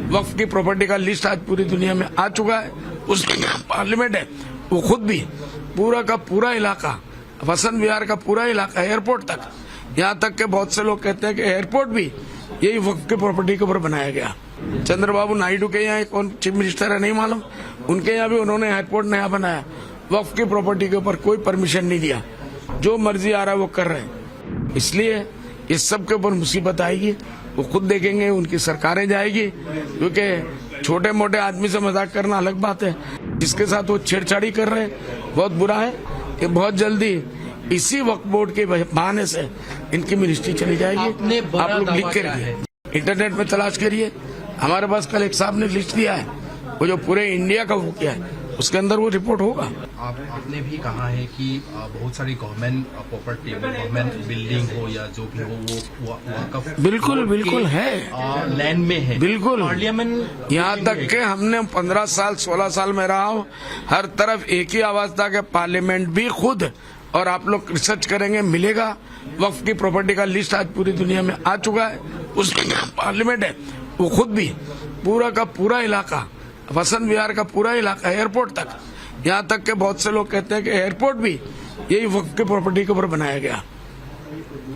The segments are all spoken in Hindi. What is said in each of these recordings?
वक्फ की प्रॉपर्टी का लिस्ट आज पूरी दुनिया में आ चुका है। उसमें पार्लियामेंट है, वो खुद भी पूरा का पूरा इलाका, वसंत विहार का पूरा इलाका, एयरपोर्ट तक, यहाँ तक के बहुत से लोग कहते हैं कि एयरपोर्ट भी यही वक्फ की प्रॉपर्टी के ऊपर बनाया गया। चंद्रबाबू नायडू के यहाँ कौन चीफ मिनिस्टर है नहीं मालूम, उनके यहाँ भी उन्होंने एयरपोर्ट नया बनाया। वक्फ की प्रॉपर्टी के ऊपर कोई परमिशन नहीं दिया, जो मर्जी आ रहा है वो कर रहे हैं। इसलिए इस सब के ऊपर मुसीबत आएगी, वो खुद देखेंगे, उनकी सरकारें जाएगी। क्योंकि छोटे मोटे आदमी से मजाक करना अलग बात है, जिसके साथ वो छेड़छाड़ी कर रहे हैं बहुत बुरा है। ये बहुत जल्दी इसी वक्फ बोर्ड के बहाने से इनकी मिनिस्ट्री चली जाएगी। आप लोग लिख के रखिए, इंटरनेट में तलाश करिए। हमारे पास कल एक साहब ने लिस्ट दिया है, वो जो पूरे इंडिया का वो किया है, उसके अंदर वो रिपोर्ट होगा। आपने भी कहा है कि बहुत सारी गवर्नमेंट प्रॉपर्टी, गवर्नमेंट बिल्डिंग हो या जो भी हो वो वक्फ बिल्कुल है, लैंड में है। बिल्कुल पार्लियामेंट यहाँ तक के हमने 15 साल 16 साल में रहा हूँ, हर तरफ एक ही आवाज था कि पार्लियामेंट भी खुद, और आप लोग रिसर्च करेंगे मिलेगा, वक्फ की प्रॉपर्टी का लिस्ट आज पूरी दुनिया में आ चुका है। उसमें पार्लियामेंट है, वो खुद भी पूरा का पूरा इलाका, वसंत विहार का पूरा इलाका, एयरपोर्ट तक, यहाँ तक के बहुत से लोग कहते हैं कि एयरपोर्ट भी यही वक्फ की प्रॉपर्टी के ऊपर बनाया गया।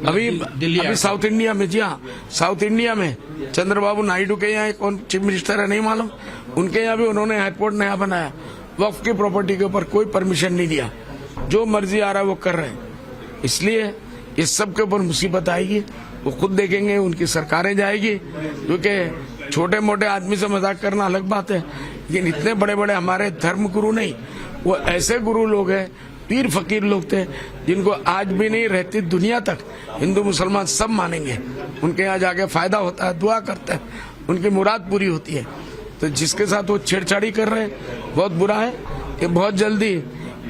अभी साउथ इंडिया में, जी हाँ, साउथ इंडिया में चंद्रबाबू नायडू के यहाँ कौन चीफ मिनिस्टर है नहीं मालूम, उनके यहाँ भी उन्होंने एयरपोर्ट नया बनाया। वक्फ की प्रॉपर्टी के ऊपर कोई परमिशन नहीं दिया, जो मर्जी आ रहा है वो कर रहे हैं। इसलिए इस सब के ऊपर मुसीबत आएगी, वो खुद देखेंगे, उनकी सरकारें जाएगी। क्योंकि छोटे मोटे आदमी से मजाक करना अलग बात है, लेकिन इतने बड़े बड़े हमारे धर्म गुरु नहीं, वो ऐसे गुरु लोग हैं, पीर फकीर लोग थे, जिनको आज भी नहीं रहती दुनिया तक हिंदू मुसलमान सब मानेंगे। उनके यहाँ जाके फायदा होता है, दुआ करते हैं, उनकी मुराद पूरी होती है। तो जिसके साथ वो छेड़छाड़ी कर रहे हैं बहुत बुरा है। ये बहुत जल्दी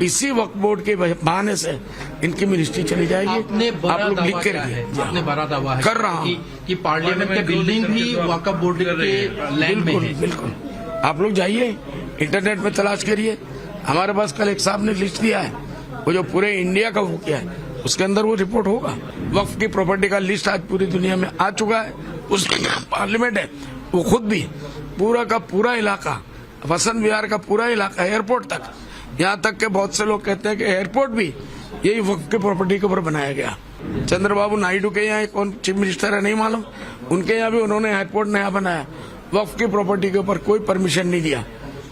इसी वक्फ बोर्ड के बहाने से इनकी मिनिस्ट्री चली जाएगी। आप लोग लिख के रखिए, आपने बड़ा दावा है कर रहा हूँ कि पार्लियामेंट की बिल्डिंग भी वक्फ बोर्ड के लैंड में है। बिल्कुल आप लोग जाइए, इंटरनेट में तलाश करिए। हमारे पास कल एक साहब ने लिस्ट दिया है, वो जो पूरे इंडिया का वो किया है, उसके अंदर वो रिपोर्ट होगा। वक्फ की प्रॉपर्टी का लिस्ट आज पूरी दुनिया में आ चुका है। उसमें पार्लियामेंट है, वो खुद भी पूरा का पूरा इलाका, वसंत विहार का पूरा इलाका, एयरपोर्ट तक, यहाँ तक के बहुत से लोग कहते हैं कि एयरपोर्ट भी यही वक्फ की प्रॉपर्टी के ऊपर बनाया गया। चंद्रबाबू नायडू के यहाँ कौन चीफ मिनिस्टर है नहीं मालूम, उनके यहाँ भी उन्होंने एयरपोर्ट नया बनाया। वक्फ की प्रॉपर्टी के ऊपर कोई परमिशन नहीं दिया,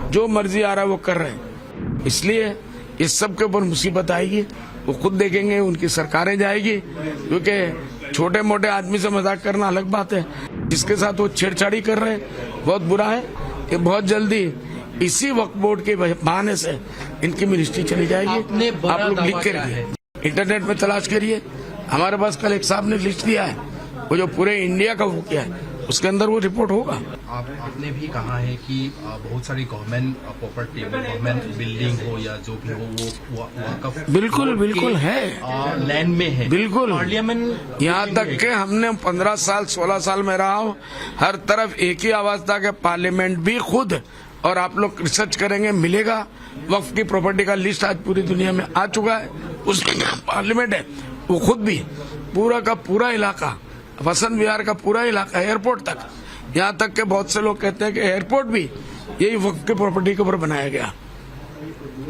जो मर्जी आ रहा है वो कर रहे हैं। इसलिए इस सब के ऊपर मुसीबत आएगी, वो खुद देखेंगे, उनकी सरकारें जाएगी। क्योंकि छोटे मोटे आदमी से मजाक करना अलग बात है, जिसके साथ वो छेड़छाड़ी कर रहे हैं बहुत बुरा है। ये बहुत जल्दी इसी वक्फ बोर्ड के बहाने से इनकी मिनिस्ट्री चली जाएगी। आप लोग लिख के रखिए, इंटरनेट में तलाश करिए। हमारे पास कल एक साहब ने लिस्ट दिया है, वो जो पूरे इंडिया का वो किया है, उसके अंदर वो रिपोर्ट होगा। आपने भी कहा है कि बहुत सारी गवर्नमेंट प्रॉपर्टी, गवर्नमेंट बिल्डिंग हो या जो भी हो वो वक्फ बिल्कुल है, लैंड में है। बिल्कुल पार्लियामेंट यहाँ तक के हमने 15 साल 16 साल में रहा हूँ, हर तरफ एक ही आवाज था कि पार्लियामेंट भी खुद, और आप लोग रिसर्च करेंगे मिलेगा, वक्फ की प्रॉपर्टी का लिस्ट आज पूरी दुनिया में आ चुका है। उसमें पार्लियामेंट है, वो खुद भी पूरा का पूरा इलाका, वसंत विहार का पूरा इलाका, एयरपोर्ट तक, यहाँ तक के बहुत से लोग कहते हैं कि एयरपोर्ट भी यही वक्फ की प्रॉपर्टी के ऊपर बनाया गया।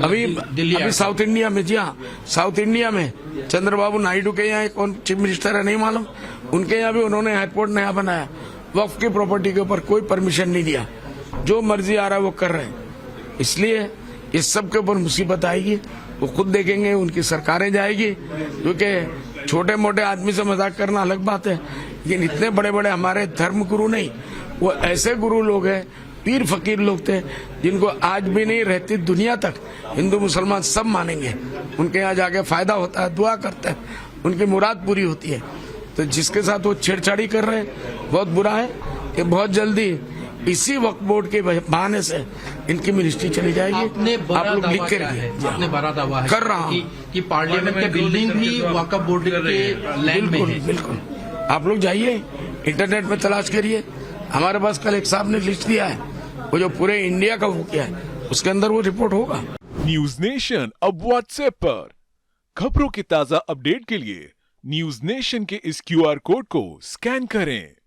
अभी साउथ इंडिया में, जी हाँ, साउथ इंडिया में चंद्रबाबू नायडू के यहाँ कौन चीफ मिनिस्टर है नहीं मालूम, उनके यहाँ भी उन्होंने एयरपोर्ट नया बनाया। वक्फ की प्रॉपर्टी के ऊपर कोई परमिशन नहीं दिया, जो मर्जी आ रहा है वो कर रहे हैं। इसलिए इस सब के ऊपर मुसीबत आएगी, वो खुद देखेंगे, उनकी सरकारें जाएगी। क्योंकि छोटे मोटे आदमी से मजाक करना अलग बात है, लेकिन इतने बड़े बड़े हमारे धर्म गुरु नहीं, वो ऐसे गुरु लोग हैं, पीर फकीर लोग थे, जिनको आज भी नहीं रहती दुनिया तक हिंदू मुसलमान सब मानेंगे। उनके यहाँ जाके फायदा होता है, दुआ करते हैं, उनकी मुराद पूरी होती है। तो जिसके साथ वो छेड़छाड़ी कर रहे हैं बहुत बुरा है। ये बहुत जल्दी इसी वक्फ बोर्ड के बहाने से इनकी मिनिस्ट्री चली जाएगी। आप लोग लिख के रखिए, आपने बड़ा दावा है कर रहा हूँ कि पार्लियामेंट की बिल्डिंग भी वक्फ बोर्ड के लैंड में है। बिल्कुल आप लोग जाइए, इंटरनेट में तलाश करिए। हमारे पास कल एक साहब ने लिस्ट दिया है, वो जो पूरे इंडिया का वो किया है, उसके अंदर वो रिपोर्ट होगा। न्यूज नेशन अब व्हाट्सएप पर खबरों की ताजा अपडेट के लिए न्यूज नेशन के इस QR कोड को स्कैन करें।